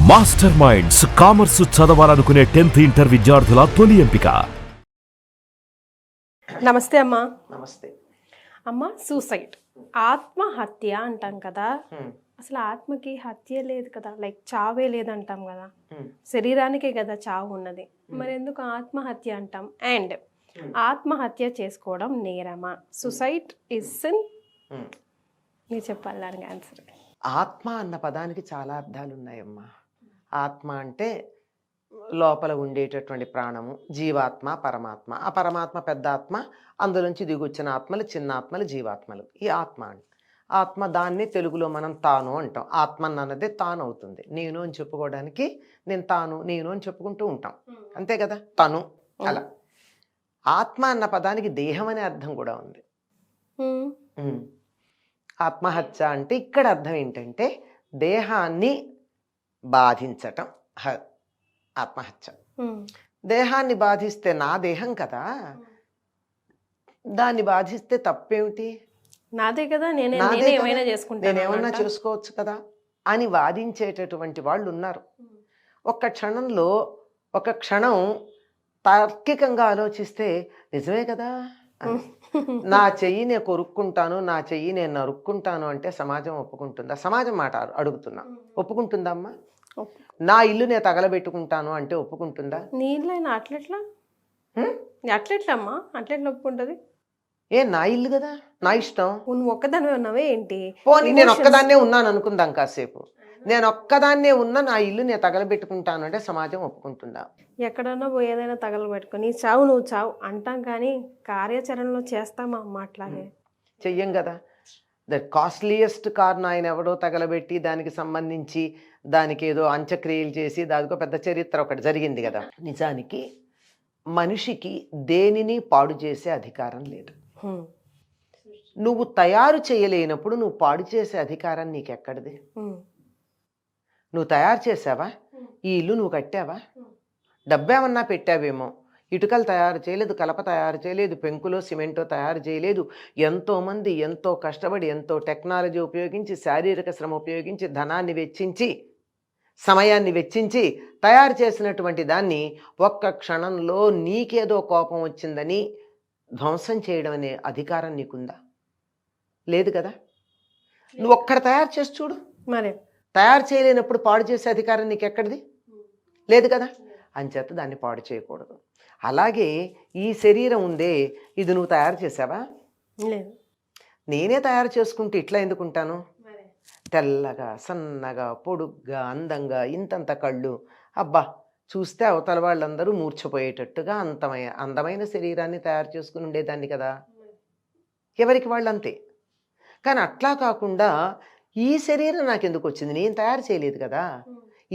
Master minds commerce చదవాలనుకునే 10th inter విద్యార్థుల తొలి ఎంపిక. నమస్తే అమ్మా. నమస్తే అమ్మ, సూసైడ్ ఆత్మహత్య అంటాం కదా, అసలు ఆత్మకి హత్య లేదు కదా, లైక్ చావే లేదంటాం కదా, శరీరానికే కదా చావు ఉన్నది, మరి ఎందుకు ఆత్మహత్య అంటాం? అండ్ ఆత్మహత్య చేసుకోవడం నేరమా? Suicide is sin? మీరు చెప్పాలి దానికి ఆన్సర్. ఆత్మ అన్న పదానికి చాలా అర్థాలు ఉన్నాయమ్మా. ఆత్మ అంటే లోపల ఉండేటటువంటి ప్రాణము, జీవాత్మ, పరమాత్మ. ఆ పరమాత్మ పెద్ద ఆత్మ, అందులోంచి దిగొచ్చిన ఆత్మలు చిన్న ఆత్మలు, జీవాత్మలు. ఈ ఆత్మ అంటే ఆత్మ, దాన్ని తెలుగులో మనం తాను అంటాం. ఆత్మ అన్నదే తాను అవుతుంది. నేను అని చెప్పుకోవడానికి నేను తాను, నేను అని చెప్పుకుంటూ ఉంటాం, అంతే కదా, తను. అలా ఆత్మ అన్న పదానికి దేహం అనే అర్థం కూడా ఉంది. ఆత్మహత్య అంటే ఇక్కడ అర్థం ఏంటంటే దేహాన్ని బాధించటం. ఆత్మహత్య దేహాన్ని బాధిస్తే నా దేహం కదా, దాన్ని బాధిస్తే తప్పేమిటి? నాదే కదా, నేనేమన్నా చేసుకోవచ్చు కదా అని వాదించేటటువంటి వాళ్ళు ఉన్నారు. ఒక క్షణం తార్కికంగా ఆలోచిస్తే నిజమే కదా, నా చెయ్యి నేను కొరుక్కుంటాను, నా చెయ్యి నేను నరుక్కుంటాను అంటే సమాజం ఒప్పుకుంటుందా? సమాజం మాట అడుగుతున్నా, ఒప్పుకుంటుందా అమ్మా? నా ఇల్లు నేను తగలబెట్టుకుంటాను అంటే ఒప్పుకుంటుందా? నీ ఇల్లు అయినా అట్లెట్లా అమ్మా, అట్లెట్లా ఒప్పుకుంటుంది? నా ఇల్లు కదా, నా ఇష్టం. నువ్వు ఒక్కదానివే ఉన్నావే ఏంటి? పోనీ నేను ఒక్కదాన్నే ఉన్నాను అనుకుందాం కాసేపు, నేను ఒక్కదాన్నే ఉన్నా నా ఇల్లు నేను తగలబెట్టుకుంటాను అంటే సమాజం ఒప్పుకుంటుందా? ఎక్కడన్నా పోయి ఏదైనా తగలబెట్టుకొని చావు నువ్వు చావు అంటాం, కానీ కార్యాచరణలో చేస్తామా అమ్మ? అట్లాగే చెయ్యం కదా. ద కాస్ట్లీయెస్ట్ కార్ను ఆయన ఎవడో తగలబెట్టి దానికి సంబంధించి దానికి ఏదో అంత్యక్రియలు చేసి దానికో పెద్ద చరిత్ర ఒకటి జరిగింది కదా. నిజానికి మనిషికి దేనిని పాడు చేసే అధికారం లేదు. నువ్వు తయారు చేయలేనప్పుడు నువ్వు పాడు చేసే అధికారం నీకెక్కడిది? నువ్వు తయారు చేసావా? ఈ ఇల్లు నువ్వు కట్టావా? డబ్బేమన్నా పెట్టావేమో, ఇటుకలు తయారు చేయలేదు, కలప తయారు చేయలేదు, పెంకులో సిమెంటో తయారు చేయలేదు. ఎంతోమంది ఎంతో కష్టపడి, ఎంతో టెక్నాలజీ ఉపయోగించి, శారీరక శ్రమ ఉపయోగించి, ధనాన్ని వెచ్చించి, సమయాన్ని వెచ్చించి తయారు చేసినటువంటి దాన్ని ఒక్క క్షణంలో నీకేదో కోపం వచ్చిందని ధ్వంసం చేయడం అనే అధికారం నీకుందా? లేదు కదా. నువ్వు ఒక్కడ తయారు చేసి చూడు, మరి తయారు చేయలేనప్పుడు పాడు చేసే అధికారం నీకు ఎక్కడిది? లేదు కదా. అంచేత దాన్ని పాడు చేయకూడదు. అలాగే ఈ శరీరం ఉందే, ఇది నువ్వు తయారు చేసావా? లేదు. నేనే తయారు చేసుకుంటూ ఇట్లా ఎందుకుంటాను? తెల్లగా, సన్నగా, పొడుగ్గా, అందంగా, ఇంతంత కళ్ళు, అబ్బా చూస్తే అవతల వాళ్ళందరూ మూర్ఛపోయేటట్టుగా అందమైన శరీరాన్ని తయారు చేసుకుని ఉండేదాన్ని కదా. ఎవరికి వాళ్ళు అంతే. కానీ అట్లా కాకుండా ఈ శరీరం నాకు ఎందుకు వచ్చింది? నేను తయారు చేయలేదు కదా,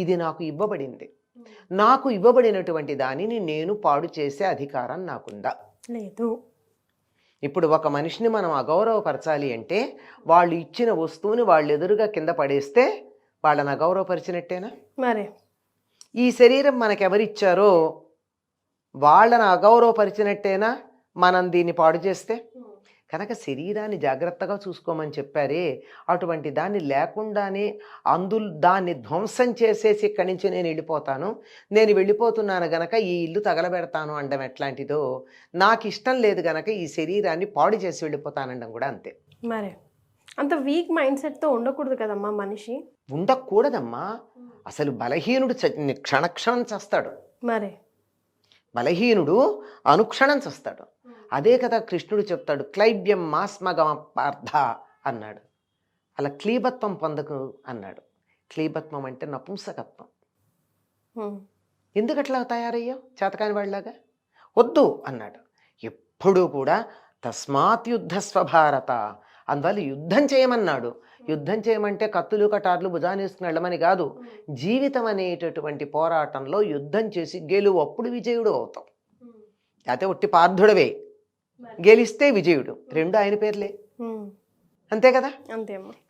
ఇది నాకు ఇవ్వబడింది. నాకు ఇవ్వబడినటువంటి దానిని నేను పాడు చేసే అధికారం నాకుందా? లేదు. ఇప్పుడు ఒక మనిషిని మనం అగౌరవపరచాలి అంటే వాళ్ళు ఇచ్చిన వస్తువుని వాళ్ళు ఎదురుగా కింద పడేస్తే వాళ్ళని అగౌరవపరిచినట్టేనా? మరి ఈ శరీరం మనకెవరిచ్చారో వాళ్ళని అగౌరవపరిచినట్టేనా మనం దీన్ని పాడు చేస్తే? కనుక శరీరాన్ని జాగ్రత్తగా చూసుకోమని చెప్పారే, అటువంటి దాన్ని లేకుండానే దాన్ని ధ్వంసం చేసేసి ఇక్కడి నుంచి నేను వెళ్ళిపోతున్నాను గనక ఈ ఇల్లు తగలబెడతాను అనడం ఎట్లాంటిదో, నాకు ఇష్టం లేదు గనక ఈ శరీరాన్ని పాడు చేసి వెళ్ళిపోతానడం కూడా అంతే. మరి అంత వీక్ మైండ్ సెట్తో ఉండకూడదు కదమ్మా మనిషి. ఉండకూడదమ్మా. అసలు బలహీనుడు క్షణక్షణం చేస్తాడు. మరి బలహీనుడు అనుక్షణం చేస్తాడు. అదే కదా కృష్ణుడు చెప్తాడు, క్లైబ్యం మాస్మగమ పార్థ అన్నాడు. అలా క్లీబత్వం పొందకు అన్నాడు. క్లీబత్వం అంటే నపుంసకత్వం. ఎందుకట్లా తయారయ్యావు చేతకాని వాళ్ళలాగా? వద్దు అన్నాడు. ఎప్పుడూ కూడా తస్మాత్ యుద్ధ స్వభారత, అందువల్ల యుద్ధం చేయమన్నాడు. యుద్ధం చేయమంటే కత్తులు కటార్లు భుజాన్ని వేసుకుని వెళ్ళమని కాదు. జీవితం అనేటటువంటి పోరాటంలో యుద్ధం చేసి గెలువు, అప్పుడు విజయుడు అవుతావు. అయితే ఒట్టి పార్థుడవే, గెలిస్తే విజయుడు, రెండు ఆయన పేర్లే, అంతే కదా.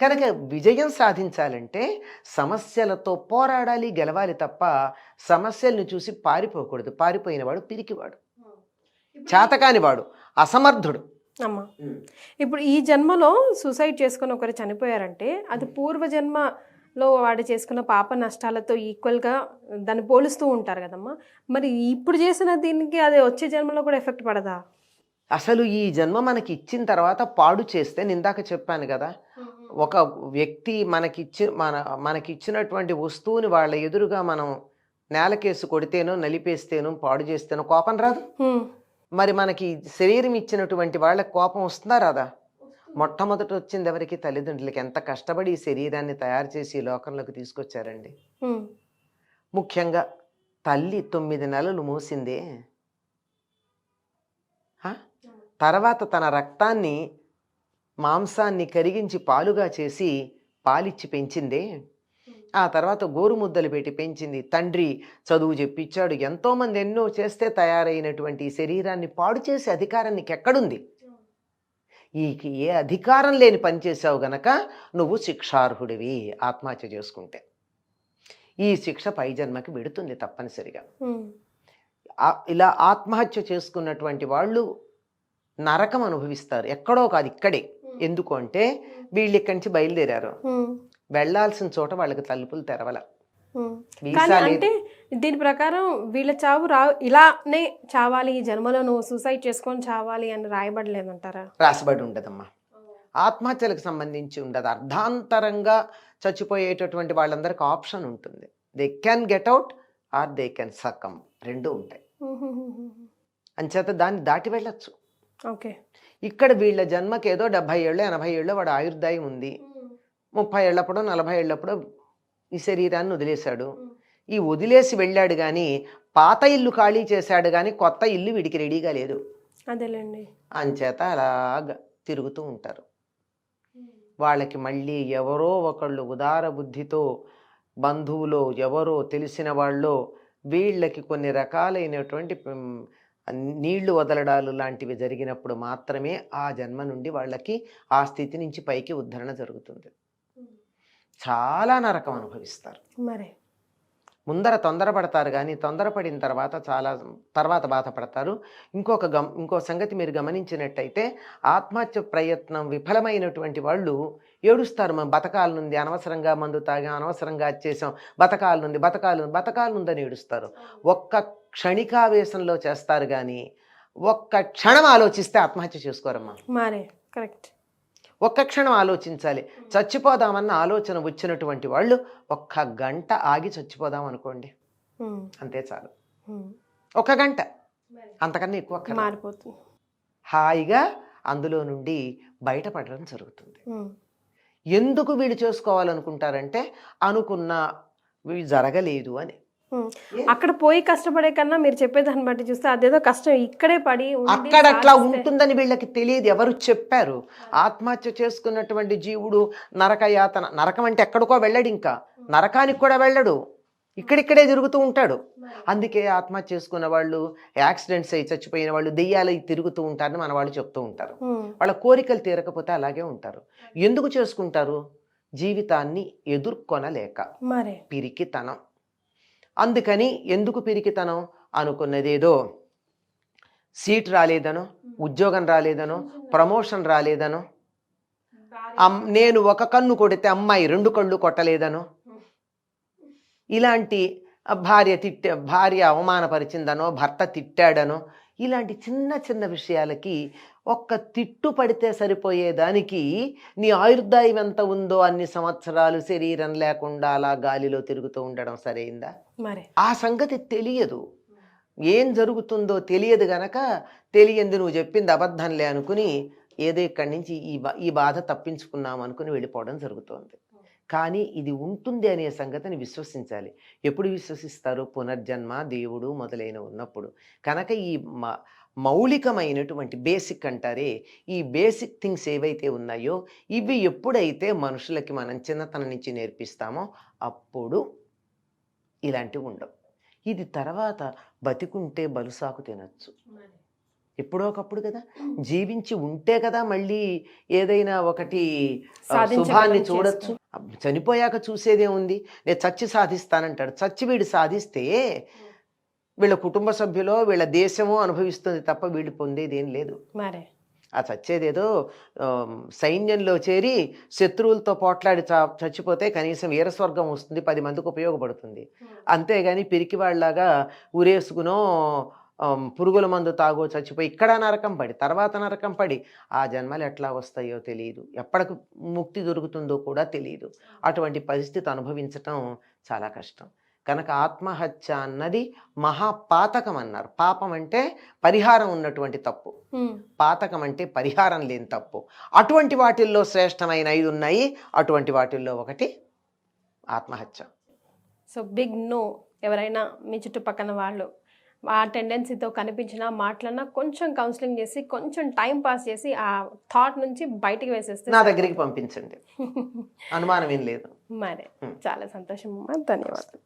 కనుక విజయం సాధించాలంటే సమస్యలతో పోరాడాలి, గెలవాలి తప్ప సమస్యల్ని చూసి పారిపోకూడదు. పారిపోయినవాడు పిరికివాడు, చేతకానివాడు, అసమర్థుడు. అమ్మా, ఇప్పుడు ఈ జన్మలో సూసైడ్ చేసుకొని ఒకరు చనిపోయారంటే అది పూర్వజన్మ లో వాడు చేసుకున్న పాప నష్టాలతో ఈక్వల్గా దాన్ని పోలుస్తూ ఉంటారు కదమ్మా. మరి ఇప్పుడు చేసిన దీనికి అది వచ్చే జన్మలో కూడా ఎఫెక్ట్ పడదా? అసలు ఈ జన్మ మనకి ఇచ్చిన తర్వాత పాడు చేస్తే, నిందాక చెప్పాను కదా, ఒక వ్యక్తి మనకిచ్చినటువంటి వస్తువుని వాళ్ళ ఎదురుగా మనం నేలకేసి కొడితేనో నలిపేస్తేనో పాడు చేస్తేనో కోపం రాదు. మరి మనకి శరీరం ఇచ్చినటువంటి వాళ్ళకి కోపం వస్తుందా రాదా? మొట్టమొదట వచ్చింది ఎవరికి? తల్లిదండ్రులకి. ఎంత కష్టపడి ఈ శరీరాన్ని తయారు చేసి ఈ లోకంలోకి తీసుకొచ్చారండి. ముఖ్యంగా తల్లి 9 నెలలు మోసిందే, తర్వాత తన రక్తాన్ని మాంసాన్ని కరిగించి పాలుగా చేసి పాలిచ్చి పెంచిందే, ఆ తర్వాత గోరుముద్దలు పెట్టి పెంచింది. తండ్రి చదువు చెప్పించాడు. ఎంతోమంది ఎన్నో చేస్తే తయారైనటువంటి ఈ శరీరాన్ని పాడు చేసే అధికారం నీకెక్కడుంది? ఏ అధికారం లేని పని చేసావు గనక నువ్వు శిక్షార్హుడివి ఆత్మహత్య చేసుకుంటే. ఈ శిక్ష పై జన్మకి పెడుతుంది తప్పనిసరిగా. ఇలా ఆత్మహత్య చేసుకున్నటువంటి వాళ్ళు నరకం అనుభవిస్తారు. ఎక్కడో కాదు, ఇక్కడే. ఎందుకు అంటే వీళ్ళు ఇక్కడి నుంచి బయలుదేరారు, వెళ్లాల్సిన చోట వాళ్ళకి తలుపులు తెరవల. అంటే దీని ప్రకారం వీళ్ళ చావు ఇలానే చావాలి, ఈ జన్మలో నువ్వు సూసైడ్ చేసుకొని చావాలి అని రాయబడలేదంటారా? రాసబడి ఉండదమ్మా. ఆత్మహత్యలకు సంబంధించి ఉండదు. అర్ధాంతరంగా చచ్చిపోయేటటువంటి వాళ్ళందరికీ ఆప్షన్ ఉంటుంది. They can get out or they can succumb, రెండు ఉంటాయి. అంచేత దాన్ని దాటి వెళ్ళచ్చు. ఓకే. ఇక్కడ వీళ్ళ జన్మకి ఏదో 70 ఏళ్ళు 80 ఏళ్ళు వాడు ఆయుర్దాయం ఉంది. 30 ఏళ్ళప్పుడు 40 ఏళ్ళప్పుడు ఈ శరీరాన్ని వదిలేశాడు. ఈ వదిలేసి వెళ్ళాడు కానీ పాత ఇల్లు ఖాళీ చేశాడు కానీ కొత్త ఇల్లు వీడికి రెడీగా లేదు. అదేలేండి. అంచేత అలాగా తిరుగుతూ ఉంటారు. వాళ్ళకి మళ్ళీ ఎవరో ఒకళ్ళు ఉదార బుద్ధితో, బంధువులో ఎవరో తెలిసిన వాళ్ళు వీళ్ళకి కొన్ని రకాలైనటువంటి నీళ్లు వదలడాలు లాంటివి జరిగినప్పుడు మాత్రమే ఆ జన్మ నుండి వాళ్ళకి ఆ స్థితి నుంచి పైకి ఉద్ధరణ జరుగుతుంది. చాలా నరకం అనుభవిస్తారు. మరి ముందర తొందరపడతారు కానీ తొందరపడిన తర్వాత బాధపడతారు. ఇంకో సంగతి మీరు గమనించినట్టయితే ఆత్మహత్య ప్రయత్నం విఫలమైనటువంటి వాళ్ళు ఏడుస్తారు. మనం బతకాలనుంది, అనవసరంగా మందు తాగాం, అనవసరంగా చేసాం, బతకాలనుందని ఏడుస్తారు. ఒక్క క్షణికావేశంలో చేస్తారు కానీ ఒక్క క్షణం ఆలోచిస్తే ఆత్మహత్య చేసుకోరమ్మా. మరే కరెక్ట్. ఒక్క క్షణం ఆలోచించాలి. చచ్చిపోదామన్న ఆలోచన వచ్చినటువంటి వాళ్ళు 1 గంట ఆగి చచ్చిపోదాం అనుకోండి, అంతే చాలు. 1 గంట, అంతకన్నా ఎక్కువ మారిపోతుంది. హాయిగా అందులో నుండి బయటపడడం జరుగుతుంది. ఎందుకు వీళ్ళు చేసుకోవాలనుకుంటారంటే అనుకున్నవి జరగలేదు అని. అక్కడ పోయి కష్టపడే కన్నా మీరు చెప్పేదాన్ని బట్టి చూస్తే అదేదో కష్టం ఇక్కడే పడి అక్కడ అట్లా ఉంటుందని వీళ్ళకి తెలియదు. ఎవరు చెప్పారు? ఆత్మహత్య చేసుకున్నటువంటి జీవుడు నరకం అంటే ఎక్కడికో వెళ్ళడు, ఇంకా నరకానికి కూడా వెళ్ళడు, ఇక్కడిక్కడే తిరుగుతూ ఉంటాడు. అందుకే ఆత్మహత్య చేసుకున్న వాళ్ళు, యాక్సిడెంట్స్ అయి చచ్చిపోయిన వాళ్ళు దెయ్యాలు తిరుగుతూ ఉంటారని మన వాళ్ళు చెప్తూ ఉంటారు. వాళ్ళ కోరికలు తీరకపోతే అలాగే ఉంటారు. ఎందుకు చేసుకుంటారు? జీవితాన్ని ఎదుర్కొనలేక, పిరికితనం. అందుకని ఎందుకు పిరికితనం? అనుకున్నదేదో సీట్ రాలేదనో, ఉద్యోగం రాలేదనో, ప్రమోషన్ రాలేదనో, నేను 1 కన్ను కొడితే అమ్మాయి 2 కళ్ళు కొట్టలేదనో, ఇలాంటి భార్య అవమానపరిచిందనో, భర్త తిట్టాడనో, ఇలాంటి చిన్న చిన్న విషయాలకి ఒక్క తిట్టు పడితే సరిపోయేదానికి నీ ఆయుర్దాయం ఎంత ఉందో అన్ని సంవత్సరాలు శరీరం లేకుండా అలా గాలిలో తిరుగుతూ ఉండడం సరైందా? ఆ సంగతి తెలియదు. ఏం జరుగుతుందో తెలియదు గనక తెలియంది నువ్వు చెప్పింది అబద్ధంలే అనుకుని ఏదో ఇక్కడి నుంచి ఈ బాధ తప్పించుకున్నాం అనుకుని వెళ్ళిపోవడం జరుగుతోంది. కానీ ఇది ఉంటుంది అనే సంగతిని విశ్వసించాలి. ఎప్పుడు విశ్వసిస్తారు? పునర్జన్మ, దేవుడు మొదలైన ఉన్నప్పుడు. కనుక ఈ మౌలికమైనటువంటి బేసిక్ అంటారే, ఈ బేసిక్ థింగ్స్ ఏవైతే ఉన్నాయో ఇవి ఎప్పుడైతే మనుషులకి మనం చిన్నతనం నుంచి నేర్పిస్తామో అప్పుడు ఇలాంటివి ఉండవు. ఇది తర్వాత బతికుంటే బలుసాకు తినచ్చు, ఎప్పుడో ఒకప్పుడు కదా. జీవించి ఉంటే కదా మళ్ళీ ఏదైనా ఒకటి శుభాన్ని చూడొచ్చు. చనిపోయాక చూసేదే ఉంది. నేను చచ్చి సాధిస్తానంటాడు. చచ్చి వీడు సాధిస్తే వీళ్ళ కుటుంబ సభ్యులో వీళ్ళ దేశమో అనుభవిస్తుంది తప్ప వీళ్ళు పొందేది ఏం లేదు. ఆ చచ్చేదేదో సైన్యంలో చేరి శత్రువులతో పోట్లాడి చచ్చిపోతే కనీసం వీరస్వర్గం వస్తుంది, 10 మందికి ఉపయోగపడుతుంది. అంతేగాని పిరికివాళ్ళలాగా ఉరేసుకునో పురుగుల మందు తాగో చచ్చిపోయి ఇక్కడ నరకం పడి తర్వాత నరకం పడి ఆ జన్మలు ఎట్లా వస్తాయో తెలియదు, ఎప్పటికి ముక్తి దొరుకుతుందో కూడా తెలియదు. అటువంటి పరిస్థితి అనుభవించటం చాలా కష్టం. కనుక ఆత్మహత్య అన్నది మహాపాతకం అన్నారు. పాపం అంటే పరిహారం ఉన్నటువంటి తప్పు, పాతకం అంటే పరిహారం లేని తప్పు. అటువంటి వాటిల్లో శ్రేష్టమైన 5 ఉన్నాయి. అటువంటి వాటిల్లో ఒకటి ఆత్మహత్య. So big no. ఎవరైనా మీ చుట్టుపక్కల వాళ్ళు ఆ టెండెన్సీతో కనిపించినా మాట్లాడినా కొంచెం కౌన్సిలింగ్ చేసి కొంచెం టైం పాస్ చేసి ఆ థాట్ నుంచి బయటికి వేసేస్తే నా దగ్గరికి పంపించండి, అనుమానం ఏం లేదు. మరి చాలా సంతోషం అమ్మా, ధన్యవాదాలు.